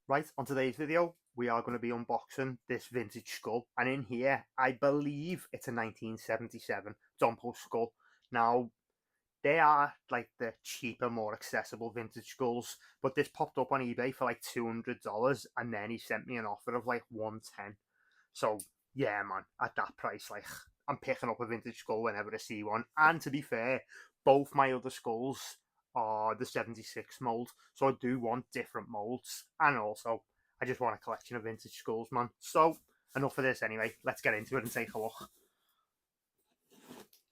Right, on today's video, we are going to be unboxing this vintage skull. And in here, I believe it's a 1977 Dompo skull. Now, they are like the cheaper, more accessible vintage skulls. But this popped up on eBay for like $200. And then he sent me an offer of like 110. So, yeah, man, at that price, like, I'm picking up a vintage skull whenever I see one. And to be fair, both my other skulls are the 76 mold, so I do want different molds. And also, I just want a collection of vintage skulls, man. So, enough of this anyway. Let's get into it and take a look.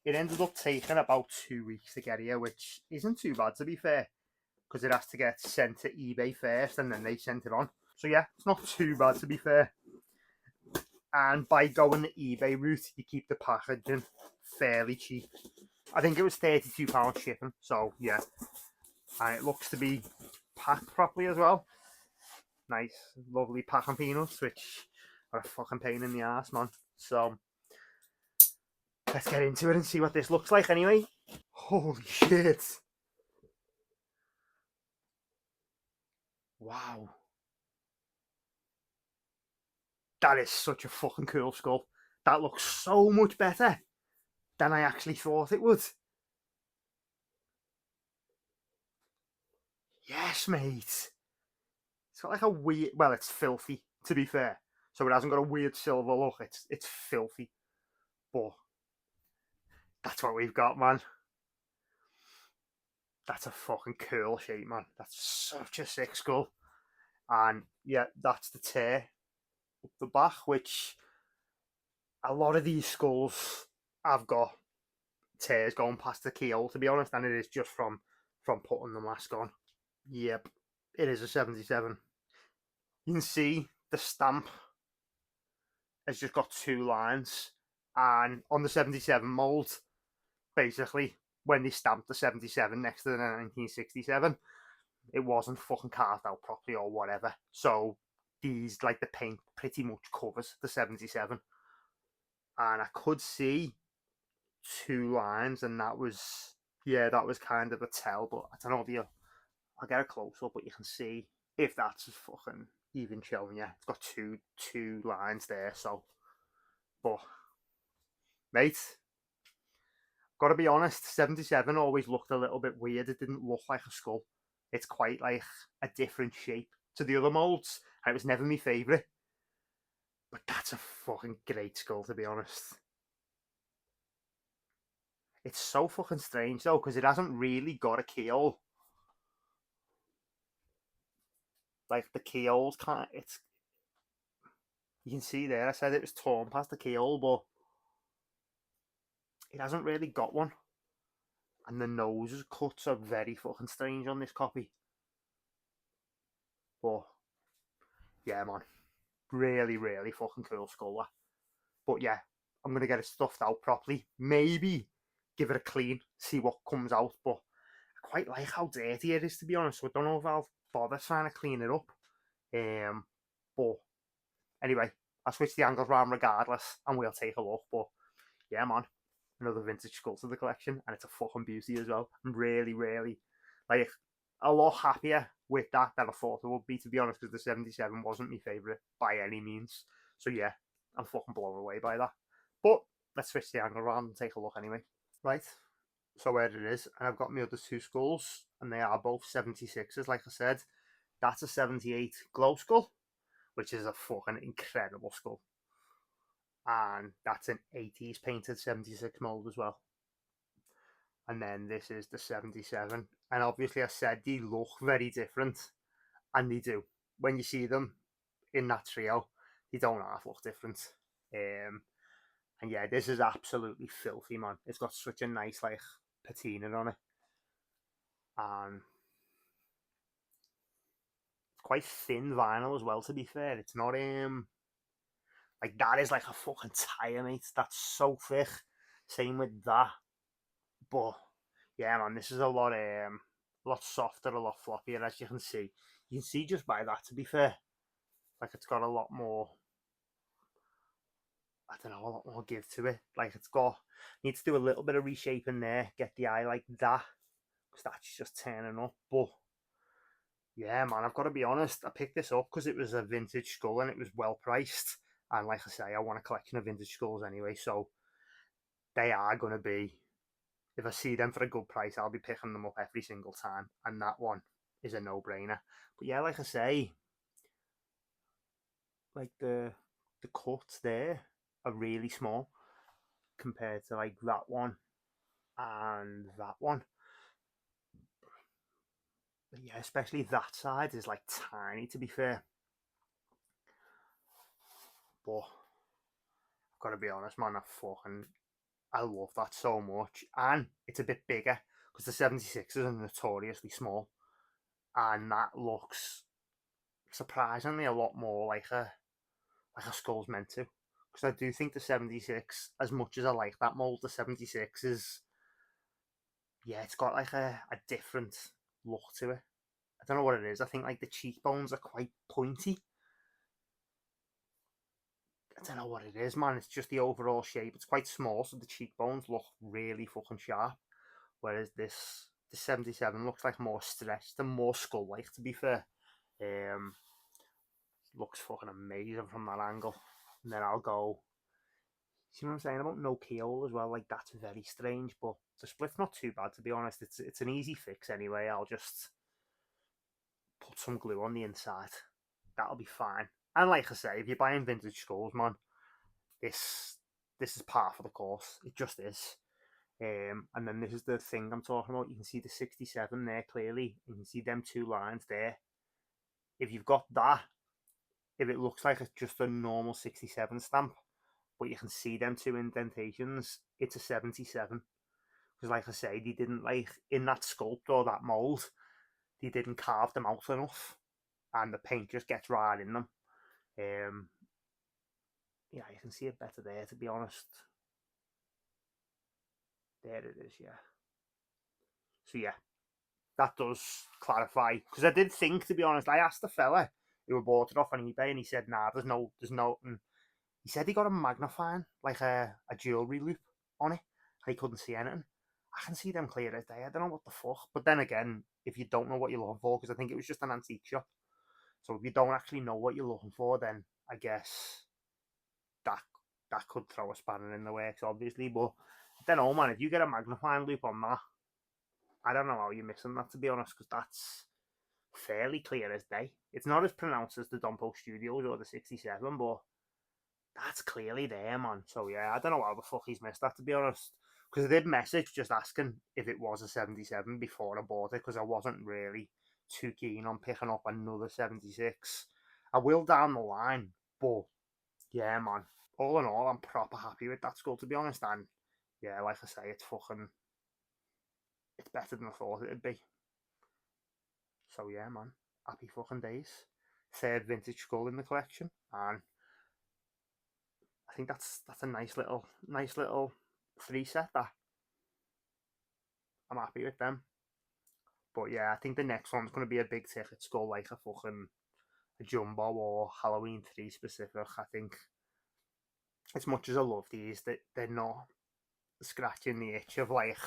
It ended up taking about 2 weeks to get here, which isn't too bad to be fair, because it has to get sent to eBay first and then they sent it on. So, yeah, it's not too bad to be fair. And by going the eBay route, you keep the packaging fairly cheap. I think it was £32 shipping, so yeah. And it looks to be packed properly as well. Nice, lovely packing peanuts, which are a fucking pain in the ass, man. So let's get into it and see what this looks like anyway. Holy shit. Wow. That is such a fucking cool skull. That looks so much better than I actually thought it would. Yes, mate. It's got like a weird, well, it's filthy to be fair. So it hasn't got a weird silver look. It's filthy. But that's what we've got, man. That's a fucking cool shape, man. That's such a sick skull. And yeah, that's the tear up the back, which a lot of these skulls have got tears going past the keyhole, to be honest, and it is just from putting the mask on. Yep, it is a 77. You can see the stamp has just got two lines, and on the 77 mold, basically, when they stamped the 77 next to the 1967, it wasn't fucking carved out properly or whatever. So these, like, the paint pretty much covers the 77. And I could see two lines, and that was, yeah, that was kind of a tell. But I don't know if you, I'll get a close up, but you can see if that's fucking even showing you. It's got two lines there. So, but mate, gotta be honest, 77 always looked a little bit weird. It didn't look like a skull. It's quite like a different shape to the other molds, and it was never my favourite. But that's a fucking great skull, to be honest. It's so fucking strange though, because it hasn't really got a keyhole. Like the keyhole's kind of, it's, you can see there, I said it was torn past the keyhole, but it hasn't really got one. And the nose cuts are very fucking strange on this copy. But yeah, man, really, really fucking cool skull. But yeah, I'm gonna get it stuffed out properly. Maybe give it a clean, see what comes out. But I quite like how dirty it is, to be honest. So I don't know if I'll bother trying to clean it up. But anyway, I'll switch the angles around regardless, and we'll take a look. But yeah, man, another vintage skull to the collection, and it's a fucking beauty as well. I'm really, really like a lot happier with that than I thought it would be, to be honest, because the 77 wasn't my favourite by any means. So yeah, I'm fucking blown away by that. But let's switch the angle around and take a look anyway. Right, so where it is, and I've got my other two skulls, and they are both 76s, like I said. That's a 78 glow skull, which is a fucking incredible skull. And that's an 80s painted 76 mold as well. And then this is the 77. And obviously, I said they look very different, and they do. When you see them in that trio, they don't half look different. And yeah, this is absolutely filthy, man. It's got such a nice, like, patina on it. And it's quite thin vinyl as well, to be fair. It's not, like, that is like a fucking tire, mate. That's so thick. Same with that. But yeah, man, this is a lot softer, a lot floppier, as you can see. You can see just by that, to be fair. Like, it's got a lot more, I don't know, a lot more give to it. Like, it's got, needs to do a little bit of reshaping there, get the eye like that, because that's just turning up. But Yeah, man, I've got to be honest. I picked this up because it was a vintage skull and it was well priced. And like I say, I want a collection of vintage skulls anyway, so they are going to be, if I see them for a good price, I'll be picking them up every single time. And that one is a no-brainer. But yeah, like I say, like the cuts there are really small compared to like that one and that one. But yeah, especially that side is like tiny to be fair. But I've got to be honest, man, I love that so much. And it's a bit bigger because the 76s are notoriously small. And that looks surprisingly a lot more like a skull's meant to. Because I do think the 76, as much as I like that mold, the 76 is, yeah, it's got like a different look to it. I don't know what it is. I think like the cheekbones are quite pointy. I don't know what it is, man. It's just the overall shape. It's quite small, so the cheekbones look really fucking sharp. Whereas the 77 looks like more stretched and more skull-like, to be fair. Um, Looks fucking amazing from that angle. And then I'll go. See what I'm saying about no keyhole as well? Like that's very strange, but the split's not too bad to be honest. It's an easy fix anyway. I'll just put some glue on the inside. That'll be fine. And like I say, if you're buying vintage skulls, man, this this is part of the course. It just is. And then this is the thing I'm talking about. You can see the 67 there clearly. You can see them two lines there. If you've got that, if it looks like it's just a normal 67 stamp, but you can see them two indentations, it's a 77. Because like I say, they didn't like, in that sculpt or that mould, they didn't carve them out enough. And the paint just gets right in them. Um, yeah, you can see it better there, to be honest. There it is, yeah. So yeah, that does clarify. Because I did think, to be honest, I asked the fella who bought it off on eBay, and he said, "Nah, there's no." And he said he got a magnifying, like a jewelry loop on it, and he couldn't see anything. I can see them clear as day. I don't know what the fuck. But then again, if you don't know what you're looking for, because I think it was just an antique shop, so if you don't actually know what you're looking for, then I guess that that could throw a spanner in the works, obviously. But I don't know, man. If you get a magnifying loop on that, I don't know how you're missing that, to be honest, because that's fairly clear as day. It's not as pronounced as the Dompo Studios or the 67, but that's clearly there, man. So yeah, I don't know how the fuck he's missed that, to be honest. Because I did message just asking if it was a 77 before I bought it, because I wasn't really too keen on picking up another 76. I will down the line, but yeah, man. All in all, I'm proper happy with that skull, to be honest. And yeah, like I say, it's better than I thought it'd be. So yeah, man, happy fucking days. Third vintage skull in the collection, and I think that's a nice little three set. That I'm happy with them. But yeah, I think the next one's gonna be a big ticket skull, like a fucking a jumbo or Halloween 3 specific. I think as much as I love these, that they're not scratching the itch of like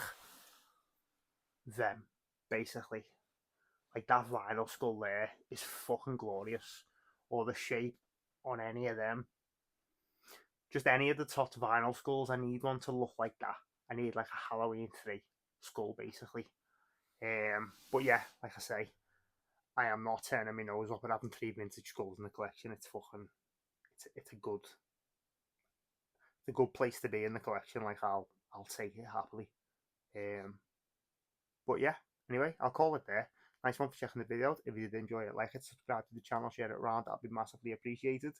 them, basically. Like that vinyl skull there is fucking glorious. Or the shape on any of them. Just any of the top vinyl skulls, I need one to look like that. I need like a Halloween 3 skull basically. But yeah, like I say, I am not turning my nose up at having three vintage skulls in the collection. It's a good place to be in the collection. Like I'll take it happily. Um, but yeah, anyway, I'll call it there. Nice one for checking the video. If you did enjoy it, like it, subscribe to the channel, share it around. That'd be massively appreciated.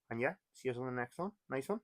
And yeah, see you on the next one. Nice one.